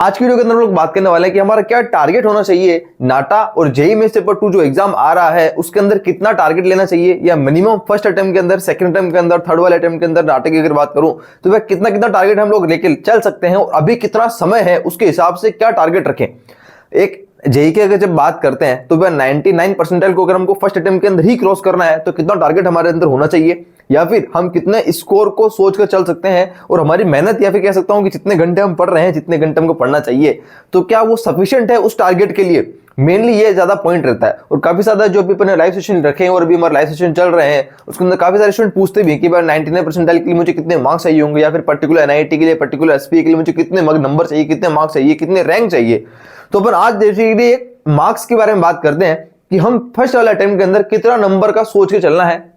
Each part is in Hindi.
आज की वीडियो के अंदर हम लोग बात करने वाले हैं कि हमारा क्या टारगेट होना चाहिए नाटा और जेईई मेंस पेपर 2 जो एग्जाम आ रहा है उसके अंदर कितना टारगेट लेना चाहिए, या मिनिमम फर्स्ट अटेम्प्ट के अंदर, सेकंड अटेम्प्ट के अंदर, थर्ड वाले अटेम्प्ट के अंदर नाटा की अगर बात करूं तो वह कितना कितना टारगेट हम लोग लेके चल सकते हैं और अभी कितना समय है उसके हिसाब से क्या टारगेट रखें। एक जेईई की अगर जब बात करते हैं तो वह 99 परसेंटाइल को अगर हमको फर्स्ट अटेम्प्ट के अंदर ही क्रॉस करना है तो कितना टारगेट हमारे अंदर होना चाहिए, या फिर हम कितने स्कोर को सोच कर चल सकते हैं और हमारी मेहनत, या फिर कह सकता हूं कि जितने घंटे हम पढ़ रहे हैं, जितने घंटे हमको पढ़ना चाहिए, तो क्या वो सफिशिएंट है उस टारगेट के लिए। मेनली ये ज्यादा पॉइंट रहता है। और काफी ज्यादा जो भी अपने लाइव सेशन रखे हैं और अभी हमारे लाइव सेशन चल रहे हैं उसके अंदर काफी सारे स्टूडेंट पूछते भी कि भाई 99 परसेंटाइल के लिए मुझे कितने मार्क्स चाहिए होंगे, या फिर पर्टिकुलर एनआईटी के लिए, पर्टिकुलर एसपीए के लिए मुझे कितने नंबर चाहिए, कितने मार्क्स चाहिए, कितने रैंक चाहिए। तो अपन आज बेसिकली मार्क्स के बारे में बात करते हैं कि हम फर्स्ट वाले अटेम्प्ट के अंदर कितना नंबर का सोच के चलना है।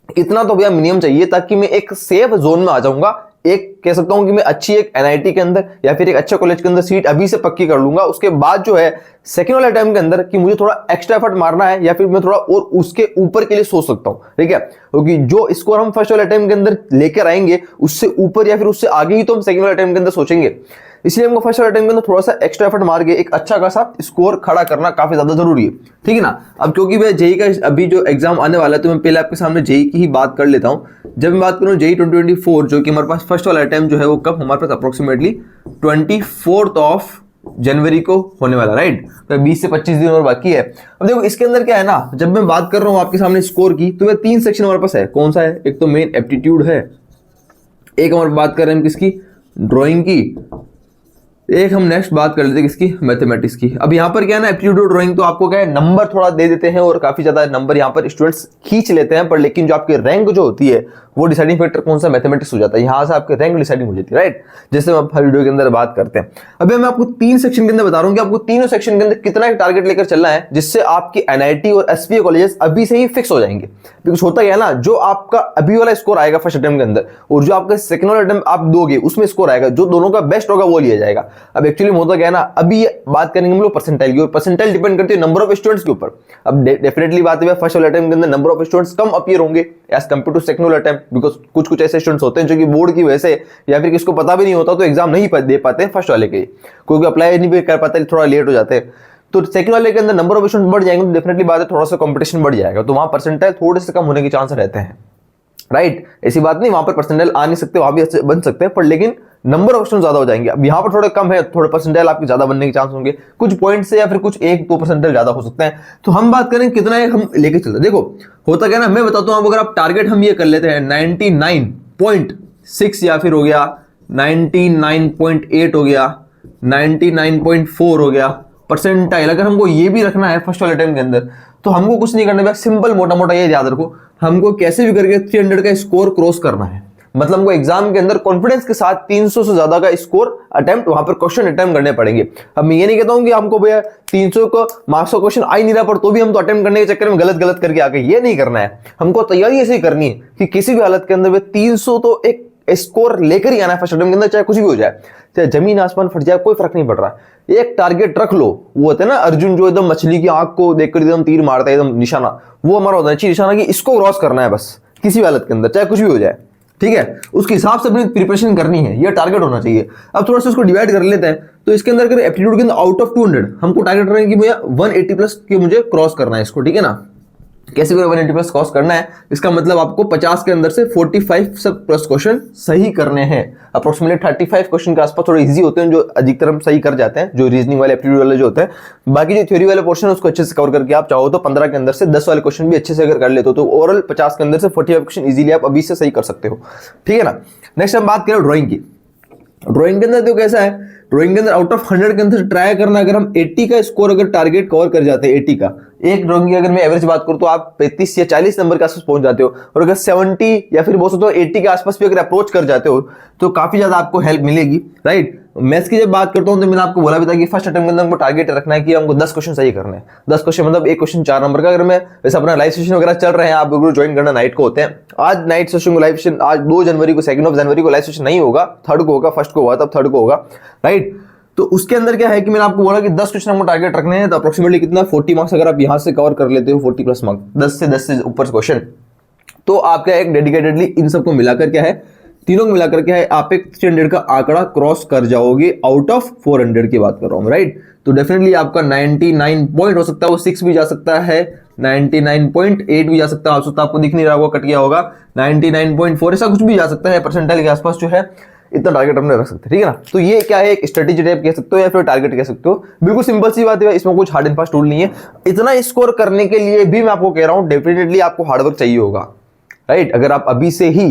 इतना तो भैया मिनिमम चाहिए ताकि मैं एक सेफ जोन में आ जाऊंगा। एक कह सकता हूं कि मैं अच्छी एक एनआईटी के अंदर या फिर एक अच्छे कॉलेज के अंदर सीट अभी से पक्की कर लूंगा। उसके बाद जो है सेकंड वाले टाइम के अंदर कि मुझे थोड़ा एक्स्ट्रा एफर्ट मारना है या फिर मैं थोड़ा और उसके ऊपर के लिए सोच सकता हूं, ठीक है। क्योंकि जो स्कोर हम फर्स्ट वाले टाइम के अंदर लेकर आएंगे उससे ऊपर या फिर उससे आगे ही तो हम सेकंड वाले टाइम के अंदर सोचेंगे। इसलिए हमको फर्स्ट वाले टाइम के अंदर थोड़ा सा एक्स्ट्रा एफर्ट मार के एक अच्छा खासा स्कोर खड़ा करना काफी ज्यादा जरूरी है, ठीक है ना। अब क्योंकि मैं जेईई का अभी जो एग्जाम आने वाला है तो मैं पहले आपके सामने जेईई की ही बात कर लेता हूं। जब मैं बात करूं जेईई 2024 जो कि हमारे पास फर्स्ट वाला टाइम जो है वो कब हमारे पास अप्रोक्सीमेटली 24 जनवरी को होने वाला, राइट। तो 20 से 25 दिन और बाकी है। अब देखो इसके अंदर क्या है ना, जब मैं बात कर रहा हूं आपके सामने स्कोर की तो वह 3 सेक्शन हमारे पास है। कौन सा है? एक तो मेन एप्टीट्यूड है, एक हमारे बात कर रहे हैं किसकी, ड्राइंग की, एक हम नेक्स्ट बात कर लेते हैं किसकी, मैथमेटिक्स की। अब यहाँ पर क्या है ना, एप्टीट्यूड और ड्राइंग तो आपको क्या है नंबर थोड़ा दे देते हैं और काफी ज्यादा नंबर यहाँ पर स्टूडेंट्स खींच लेते हैं, पर लेकिन जो आपकी रैंक जो होती है वो डिसाइडिंग फैक्टर कौन सा, मैथमेटिक्स हो जाता है। यहाँ से आपकी रैंक डिसाइडिंग हो जाती है, राइट। जैसे हम हर वीडियो के अंदर बात करते हैं। अभी मैं आपको 3 सेक्शन के अंदर बता रहा हूँ कि आपको तीनों सेक्शन के अंदर कितना टारगेट लेकर चलना है जिससे आपकी एनआईटी और एसपीए कॉलेजेस अभी से ही फिक्स हो जाएंगे। बिकॉज होता क्या है ना, जो आपका अभी वाला स्कोर आएगा फर्स्ट अटेम्प्ट के अंदर और जो आपका सेकंड वाला अटेम्प्ट आप दोगे उसमें स्कोर आएगा, जो दोनों का बेस्ट होगा वो लिया जाएगा। अब एक्चुअली होता क्या है ना, अभी बात करेंगे हम लोग परसेंटाइल की, और परसेंटाइल डिपेंड करती है नंबर ऑफ स्टूडेंट्स के ऊपर। अब डेफिनेटली बात है फर्स्ट वाले अटेम्प्ट के अंदर number of students come appear होंगे एज कंपेयर टू सेकंड वाला अटेम्प्ट, बिकॉज कुछ ऐसे स्टूडेंट्स होते हैं जो कि बोर्ड की वजह से या फिर किसको पता भी नहीं होता तो एग्जाम नहीं दे पाते हैं फर्स्ट वाले के, क्योंकि अप्लाई नहीं कर पाते, थोड़ा लेट हो जाते हैं। तो सेकंड वाले के अंदर नंबर ऑफ स्टूडेंट बढ़ जाएंगे तो डेफिनेटली बात है थोड़ा सा कंपटीशन बढ़ जाएगा, तो वहां परसेंटाइल थोड़े से कम होने के चांस रहते हैं, राइट। ऐसी बात नहीं वहां पर परसेंटाइल आ नहीं सकते, वहां भी अच्छे बन सकते हैं, पर लेकिन नंबर ऑफ स्टूडेंट ज्यादा हो जाएंगे। अब यहाँ पर थोड़े कम है, थोड़े परसेंटाइल आपके ज्यादा बनने के चांस होंगे, कुछ पॉइंट से या फिर कुछ 1-2 परसेंटाइल ज्यादा हो सकते हैं। तो हम बात करें कितना हम लेके चलते हैं। देखो होता क्या ना, मैं बताता हूं, अगर आप टारगेट हम ये कर लेते हैं 99.6 या फिर हो गया 99.8 हो गया 99.4 हो गया परसेंटाइल, अगर हमको ये भी रखना है फर्स्ट वाले टाइम के अंदर तो हमको कुछ नहीं करना है, सिंपल मोटा मोटा ये याद रखो, हमको कैसे भी करके 300 का स्कोर क्रॉस करना है। मतलब हमको एग्जाम के अंदर कॉन्फिडेंस के साथ 300 से ज्यादा का स्कोर अटेम्प्ट वहां पर क्वेश्चन अटेम्प्ट करने पड़ेंगे। अब मैं ये नहीं कहता हूं कि हमको भैया 300 को मार्क्स का क्वेश्चन आ ही नहीं रहा पर तो भी हम तो अटेम्प्ट करने के चक्कर में गलत करके आ गए, ये नहीं करना है। हमको तैयारी ऐसे ही करनी है कि किसी भी हालत के अंदर 300 तो एक स्कोर लेकर ही आना है फर्स्ट अटेम्प्ट के अंदर, चाहे कुछ भी हो जाए, चाहे जमीन आसमान फट जाए, कोई फर्क नहीं पड़ रहा। एक टारगेट रख लो, वो होता है ना अर्जुन जो एकदम मछली की आंख को देखकर एकदम तीर मारता है, एकदम निशाना, वो हमारा होता है निशाना कि इसको क्रॉस करना है बस किसी हालत के अंदर, चाहे कुछ भी हो जाए, ठीक है। उसके हिसाब से अपनी प्रिपरेशन करनी है, ये टारगेट होना चाहिए। अब थोड़ा सा इसको डिवाइड कर लेते हैं। तो इसके अंदर अगर एप्टीट्यूड के अंदर आउट ऑफ 200 हमको टारगेट रहे कि भैया 180 प्लस के मुझे क्रॉस करना है इसको, ठीक है ना। कैसे भी 180 प्लस क्रॉस करना है, इसका मतलब आपको 50 के अंदर से 45 सब प्लस क्वेश्चन सही करने हैं। अप्रोक्सीमेटली 35 क्वेश्चन के आसपास थोड़े इजी होते हैं जो अधिकतर हम सही कर जाते हैं, जो रीजनिंग वाले एप्टीट्यूड वाले जो होते हैं। बाकी जो थ्योरी वाले पोर्शन है उसको अच्छे से कवर करके आप चाहो तो 15 के अंदर से 10 वाले क्वेश्चन भी अच्छे से अगर कर लेते हो तो ओवरऑल 50 के अंदर से 45 क्वेश्चन इजीली आप अभी से सही कर सकते हो, ठीक है ना। नेक्स्ट हम बात करें ड्राइंग की। ड्राइंग के अंदर तो कैसा है, ड्राइंग के अंदर आउट ऑफ 100 के अंदर ट्राई करना, अगर हम 80 का स्कोर अगर टारगेट कवर कर जाते हैं 80 का, एक ड्राइंग की अगर मैं एवरेज बात करूं तो आप 35 या 40 नंबर के आसपास पहुंच जाते हो, और अगर 70 या फिर बोल सकते हो 80 के आसपास भी अगर अप्रोच कर जाते हो तो काफी ज्यादा आपको हेल्प मिलेगी, राइट। मैथ्स की जब बात करता हूं तो मैंने आपको बोला भी था कि फर्स्ट अटेम्प्ट के अंदर हमको टारगेट रखना है कि हमको 10 क्वेश्चन सही करने हैं। 10 क्वेश्चन मतलब एक क्वेश्चन 4 नंबर का। अगर मैं वैसे अपना लाइव सेशन वगैरह चल रहे हैं, आप लोग ज्वाइन करना, नाइट को होते हैं। आज नाइट सेशन को लाइव सेशन, आज 2 जनवरी को 2 जनवरी को लाइव सेशन नहीं होगा, 3 को होगा, फर्स्ट को हुआ तब 3 को होगा, राइट। तो उसके अंदर क्या है कि मैंने आपको बोला कि 10 क्वेश्चन हमको टारगेट रखने हैं, तो अप्रोक्सीमेटली कितना 40 मार्क्स अगर आप यहां से कवर कर लेते हो, 40 प्लस मार्क्स, 10 से ऊपर क्वेश्चन, तो आप क्या एक डेडिकेटेडली इन सबको मिलाकर क्या है तीनों को मिलाकर क्या है, आप एक 300 का आंकड़ा क्रॉस कर जाओगे आउट ऑफ 400 की बात कर रहा हूँ, राइट। तो डेफिनेटली आपका 99 पॉइंट हो सकता है, वो 6 भी जा सकता है, 99.8 भी जा सकता है, आपको दिख नहीं रहा होगा, कट गया होगा, 99.4 ऐसा कुछ भी जा सकता है, परसेंटाइल के आसपास जो है इतना टारगेट हमने रख सकते हैं, ठीक है ना। तो ये क्या है, एक स्ट्रेटेजी टाइप कह सकते हो या फिर टारगेट कह सकते हो, बिल्कुल सिंपल सी बात है, इसमें कुछ हार्ड एंड फास्ट टूल नहीं है। इतना स्कोर करने के लिए भी मैं आपको कह रहा हूं डेफिनेटली आपको हार्डवर्क चाहिए होगा, राइट। अगर आप अभी से ही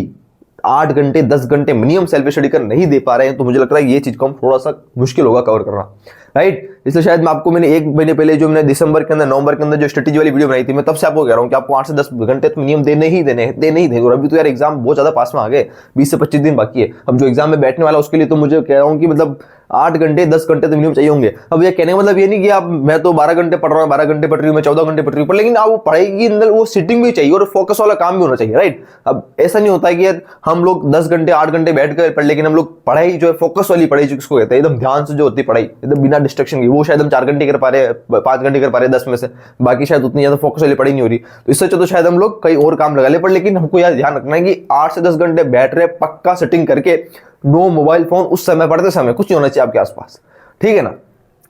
8 घंटे 10 घंटे मिनिमम सेल्फ स्टडी कर नहीं दे पा रहे हैं तो मुझे लग रहा है ये चीज को हम थोड़ा सा मुश्किल होगा कवर करना, राइट। इसलिए शायद मैंने 1 महीने पहले जो मैंने दिसंबर के अंदर नवंबर के अंदर जो स्ट्रेटेजी वाली वीडियो बनाई थी, मैं तब से आपको कह रहा हूं कि आपको 8 से 10 घंटे तो मिनिमम देने ही देने। और अभी तो यार एग्जाम बहुत ज्यादा पास में आ गए, 20 से 25 दिन बाकी है। अब जो एग्जाम में बैठने वाला उसके लिए तो मुझे कह रहा हूँ कि मतलब 8 घंटे 10 घंटे तो मिनिमम चाहिए होंगे। अब ये कहने का मतलब ये नहीं कि आप मैं तो 12 घंटे पढ़ रहा हूँ, 12 घंटे पढ़ रही हूँ, मैं 14 घंटे पढ़ रही हूँ, लेकिन आप वो पढ़ाई के अंदर वो सिटिंग भी चाहिए और फोकस वाला काम भी होना चाहिए, राइट। अब ऐसा नहीं होता है कि यार हम लोग 10 घंटे 8 घंटे बैठ कर पढ़, लेकिन हम लोग पढ़ाई जो है फोकस वाली पढ़ाई जिसको कहते हैं, एकदम ध्यान से जो होती है पढ़ाई, एकदम बिना डिस्ट्रक्शन की, वो शायद हम 4 घंटे कर पा रहे हैं, 5 घंटे कर पा रहे हैं 10 में से, बाकी शायद उतनी ज्यादा फोकस वाली पढ़ाई नहीं हो रही। तो इससे अच्छा तो शायद हम लोग कई और काम लगा ले, पर लेकिन हमको यार ध्यान रखना है कि 8 से 10 घंटे बैठ रहे पक्का सेटिंग करके, नो मोबाइल फोन उस समय, पढ़ते समय कुछ नहीं होना चाहिए आपके आसपास, ठीक है ना।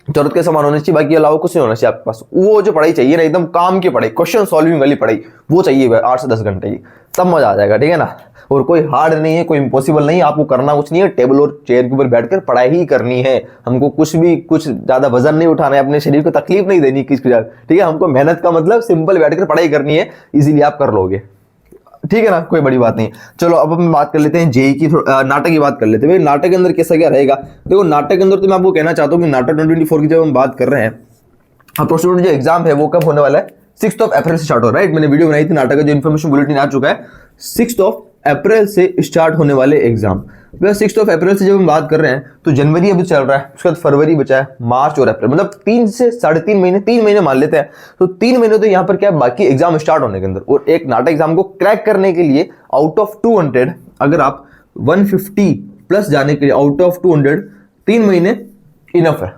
जरूरत के सामान होने चाहिए, बाकी अलावा कुछ नहीं होना चाहिए आपके पास। वो जो पढ़ाई चाहिए ना, एकदम काम की पढ़ाई, क्वेश्चन सॉल्विंग वाली पढ़ाई, वो चाहिए 8 से 10 घंटे की, तब मजा आ जाएगा, ठीक है ना। और कोई हार्ड नहीं है, कोई इम्पॉसिबल नहीं है, आपको करना कुछ नहीं है, टेबल और चेयर के ऊपर बैठकर पढ़ाई ही करनी है। हमको कुछ ज्यादा वजन नहीं उठाना है, अपने शरीर को तकलीफ नहीं देनी किसी के, ठीक है। हमको मेहनत का मतलब सिंपल बैठकर पढ़ाई करनी है, इजीली आप कर लोगे, ठीक है ना, कोई बड़ी बात नहीं। चलो अब हम बात कर लेते हैं जेई की, नाटक की बात कर लेते हैं। भाई नाटक के अंदर कैसा क्या रहेगा, देखो नाटक के अंदर तो मैं आपको कहना चाहता हूँ कि नाटक 2024 की जब हम बात कर रहे हैं, अब स्टूडेंट जो एग्जाम है वो कब होने वाला है, 6 अप्रैल से स्टार्ट हो रहा है, राइट। मैंने वीडियो बनाई थी नाटक का, जो इन्फॉर्मेशन बुलेटिन आ चुका है, 6 अप्रैल से स्टार्ट होने वाले एग्जाम। 6 अप्रैल से जब हम बात कर रहे हैं तो जनवरी अभी चल रहा है, उसके बाद फरवरी बचा है, मार्च और अप्रैल, मतलब 3 से 3.5 महीने, 3 महीने मान लेते हैं। तो 3 महीने तो यहाँ पर क्या है, बाकी एग्जाम स्टार्ट होने के अंदर, और एक नाटक एग्जाम को क्रैक करने के लिए आउट ऑफ 200 अगर आप 150 प्लस जाने के लिए आउट ऑफ 200 3 महीने इनफ है।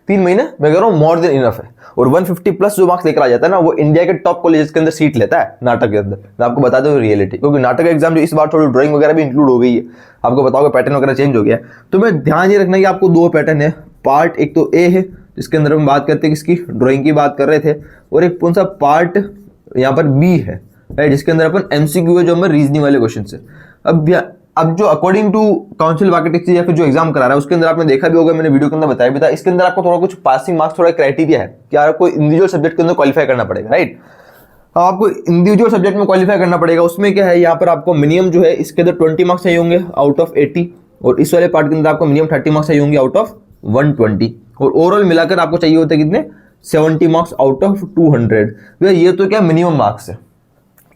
3 महीने मैं कह रहा हूँ मोर देन इनफ है। और 150 प्लस जो मार्क्स लेकर आ जाता है ना, वो इंडिया के टॉप कॉलेजेस के अंदर सीट लेता है नाटक के अंदर। मैं आपको बता दूं रियलिटी, क्योंकि नाटक एग्जाम जो इस बार थोड़ी ड्राइंग वगैरह भी इंक्लूड हो गई है, आपको बताओगे पैटर्न वगैरह चेंज हो गया है। तो मैं ध्यान ये रखना कि आपको 2 पैटर्न है, पार्ट एक तो ए है जिसके अंदर हम बात करते हैं किसकी, ड्राइंग की बात कर रहे थे, और एक कौन सा पार्ट यहाँ पर बी है, राइट, जिसके अंदर अपन एमसीक्यू है, जो हमारे रीजनिंग वाले क्वेश्चन है। अब जो according to council of architecture या फिर जो एग्जाम करा रहा है उसके अंदर आपने देखा भी होगा, मैंने वीडियो के अंदर बताया भी था, इसके अंदर आपको थोड़ा कुछ पासिंग मार्क्स, थोड़ा क्राइटेरिया है कि आपको इंडिविजुअल सब्जेक्ट के अंदर क्वालिफाई करना पड़ेगा, राइट। आपको इंडिविजुअल सब्जेक्ट में क्वालिफाई करना पड़ेगा। उसमें क्या है, यहाँ पर आपको मिनिमम जो है इसके अंदर 20 मार्क्स चाहिए होंगे आउट ऑफ 80, और इस वाले पार्ट के अंदर आपको मिनिमम 30 मार्क्स चाहिए होंगे आउट ऑफ 120, और ओवरऑल मिलाकर आपको चाहिए होते हैं कितने, 70 मार्क्स आउट ऑफ 200। ये तो क्या मिनिमम मार्क्स है।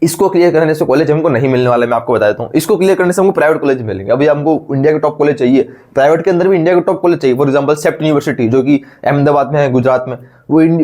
इसको क्लियर करने से कॉलेज हमको नहीं मिलने वाला है, मैं आपको बता देता हूँ। इसको क्लियर करने से हमको प्राइवेट कॉलेज मिलेंगे। अभी हमको इंडिया के टॉप कॉलेज चाहिए, प्राइवेट के अंदर भी इंडिया के टॉप कॉलेज चाहिए। फॉर एग्जांपल सेप्ट यूनिवर्सिटी जो कि अहमदाबाद में है, गुजरात में,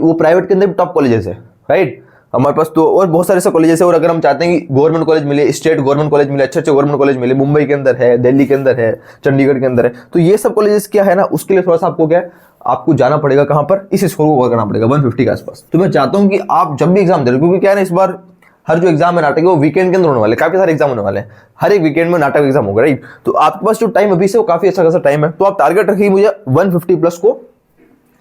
वो प्राइवेट के अंदर भी टॉप कॉलेजेस है, राइट। हमारे पास तो और बहुत सारे ऐसे कॉलेजेस है। और अगर हम चाहते हैं कि गवर्नमेंट कॉलेज मिले, स्टेट गवर्नमेंट कॉलेज मिले, अच्छे गवर्नमेंट कॉलेज मिले, मुंबई के अंदर है, दिल्ली के अंदर है, चंडीगढ़ के अंदर है, तो ये सब कॉलेजेस क्या है ना, उसके लिए थोड़ा सा आपको क्या है, आपको जाना पड़ेगा कहाँ पर, इस स्कोर को कवर करना पड़ेगा 150 के आसपास। तो मैं चाहता हूँ कि आप जब भी एग्जाम दे रहे हो, क्योंकि क्या है ना, इस बार हर जो एग्जाम है नाटक है वो वीकेंड के अंदर होने वाले, काफी सारे एग्जाम होने वाले हैं, हर एक वीकेंड में नाटक एग्जाम होगा, राइट। तो आपके पास जो टाइम अभी से वो काफी अच्छा खासा टाइम है। तो आप टारगेट रखिए मुझे 150 प्लस को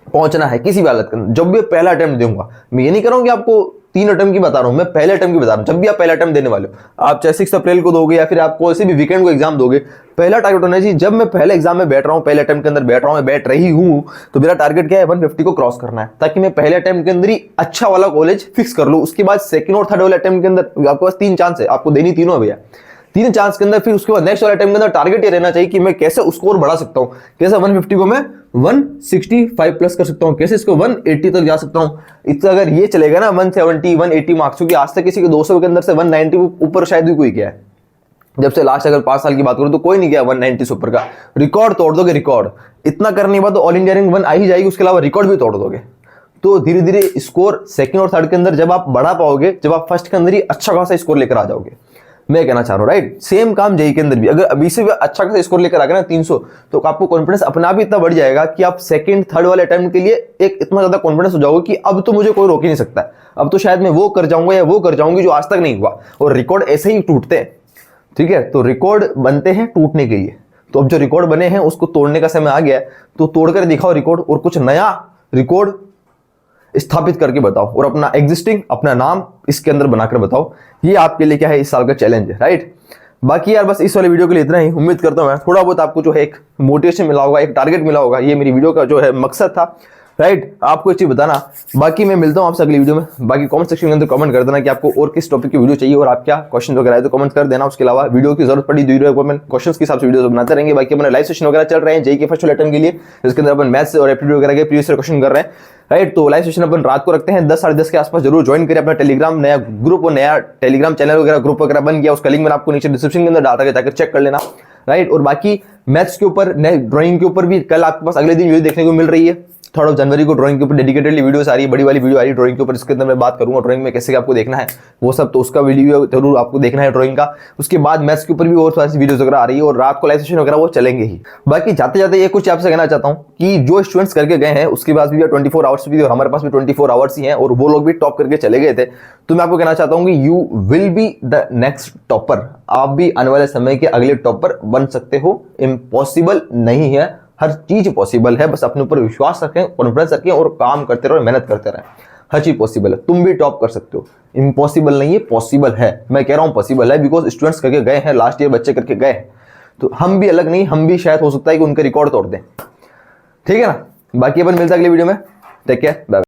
पहुंचना है किसी भी हालत के अंदर। जब भी पहला अटेम्प्ट दूंगा, मैं ये नहीं कर रहा हूं कि आपको 3 अटेम्प्ट की बता रहा हूं, मैं पहले अटेम्प्ट की बता रहा हूं। जब भी आप पहला अटेम्प्ट देने वाले हो, आप चाहे 6 अप्रैल को दोगे या फिर आप कोई से भी वीकेंड को एग्जाम दोगे, पहला टारगेट होना चाहिए जब मैं पहले एग्जाम में बैठ रहा हूं, पहले अटेम्प्ट के अंदर बैठ रहा हूं, मैं बैठ रही हूं, तो मेरा टारगेट क्या है, 150 को क्रॉस करना है, ताकि मैं पहले अटेम्प्ट के अंदर ही अच्छा वाला कॉलेज फिक्स कर लूं। उसके बाद सेकंड और थर्ड वाले अटेम्प्ट के अंदर आपके पास 3 चांस है, आपको देनी तीनों है भैया, 3 चांस के अंदर। फिर उसके बाद नेक्स्ट वाले अटेम्प्ट के अंदर टारगेट ये रहना चाहिए कि मैं कैसे स्कोर बढ़ा सकता हूं, कैसे 150 को मैं 165 प्लस कर सकता हूं, कैसे इसको 180 तक जा सकता हूं। इतना अगर ये चलेगा ना 170 180 मार्क्स, क्योंकि आज तक किसी के 200 के अंदर से 190 ऊपर शायद भी कोई गया है। जब से लास्ट अगर 5 साल की बात करूं तो कोई नहीं गया 190 से ऊपर का। रिकॉर्ड तोड़ दोगे, रिकॉर्ड इतना करने के बाद तो ऑल इंडिया रैंक 1 आ ही जाएगी, उसके अलावा रिकॉर्ड भी तोड़ दोगे। तो धीरे धीरे स्कोर सेकंड और थर्ड के अंदर जब आप बढ़ा पाओगे, जब आप फर्स्ट के अंदर ही अच्छा खासा स्कोर लेकर आ जाओगे, मैं कहना चाह रहा हूं, राइट। सेम काम जेई के अंदर भी, अगर अभी से भी अच्छा खासा स्कोर लेकर आ गए ना 300, तो आपको कॉन्फिडेंस अपना भी इतना बढ़ जाएगा कि आप सेकंड थर्ड वाले अटेम्प्ट के लिए एक इतना ज्यादा कॉन्फिडेंस हो जाओगे कि अब तो मुझे कोई रोक ही नहीं सकता, अब तो शायद मैं वो कर जाऊंगा या वो कर जाऊंगी जो आज तक नहीं हुआ। और रिकॉर्ड ऐसे ही टूटते हैं। ठीक है, तो रिकॉर्ड बनते हैं टूटने के लिए। तो अब जो रिकॉर्ड बने हैं उसको तोड़ने का समय आ गया है, तो तोड़कर दिखाओ रिकॉर्ड और कुछ नया रिकॉर्ड स्थापित करके बताओ और अपना एग्जिस्टिंग, अपना नाम इसके अंदर बनाकर बताओ। ये आपके लिए क्या है, इस साल का चैलेंज है, राइट। बाकी यार बस इस वाले वीडियो के लिए इतना ही। उम्मीद करता हूं मैं थोड़ा बहुत आपको जो है एक मोटिवेशन मिला होगा, एक टारगेट मिला होगा। ये मेरी वीडियो का जो है मकसद था, राइट, आपको इस चीज बताना। बाकी मैं मिलता हूं आपसे अगली वीडियो में। बाकी कमेंट सेक्शन के अंदर कमेंट कर देना कि आपको और किस टॉपिक की वीडियो चाहिए और आप क्या क्वेश्चन वगैरह है तो कमेंट कर देना। उसके अलावा वीडियो की जरूरत पड़ी क्वेश्चन के हिसाब से वीडियो बनाते रहेंगे। बाकी अपने लाइव सेशन वगैरह चल रहे हैं जेईई के फर्स्ट अटेम्प्ट के लिए, जिसके अंदर अपन मैथ्स और एप्टीट्यूड वगैरह के प्रीवियस क्वेश्चन कर रहे हैं, राइट। तो लाइव सेशन अपन रात को रखते हैं 10 साढ़े 10 के आसपास। जरूर ज्वाइन करें अपना टेलीग्राम नया ग्रुप और नया टेलीग्राम चैनल वगैरह ग्रुप वगैरह बन गया, उसका लिंक मैंने आपको नीचे डिस्क्रिप्शन के अंदर डाल रखा है, जाकर चेक कर लेना, राइट। और बाकी मैथ्स के ऊपर, ड्राइंग के ऊपर भी कल आपके पास अगले दिन वीडियो देखने को मिल रही है। 3 जनवरी को ड्राइंग के ऊपर डेडिकेटेडली वीडियोस आ रही है, बड़ी वाली वीडियो आ रही है ड्राइंग के ऊपर। इसके अंदर मैं बात करूंगा ड्राइंग में कैसे आपको देखना है वो सब, तो उसका वीडियो जरूर आपको देखना है ड्राइंग का। उसके बाद मैथ्स के ऊपर भी और सारी वीडियोस वगैरह आ रही है और रात को लाइव सेशन वगैरह वो चलेंगे ही। बाकी जाते जाते ये कुछ आपसे कहना चाहता हूँ कि जो स्टूडेंट्स करके गए हैं उसके पास भी 24 आवर्स भी, और हमारे पास भी 24 आवर्स ही हैं और वो लोग भी टॉप करके चले गए थे। तो मैं आपको कहना चाहता हूँ कि you will be the next topper. आप भी आने वाले समय के अगले टॉपर बन सकते हो। इम्पॉसिबल नहीं है, हर चीज पॉसिबल है। बस अपने ऊपर विश्वास रखें, कॉन्फिडेंस रखें और काम करते रहो, मेहनत करते रहें। हर चीज पॉसिबल है, तुम भी टॉप कर सकते हो। इम्पॉसिबल नहीं है, पॉसिबल है। मैं कह रहा हूं पॉसिबल है बिकॉज स्टूडेंट्स करके गए हैं, लास्ट ईयर बच्चे करके गए हैं। तो हम भी अलग नहीं, हम भी शायद हो सकता है कि उनके रिकॉर्ड तोड़ दें, ठीक है ना। बाकी अपन मिलते हैं अगली वीडियो में। Take care, bye.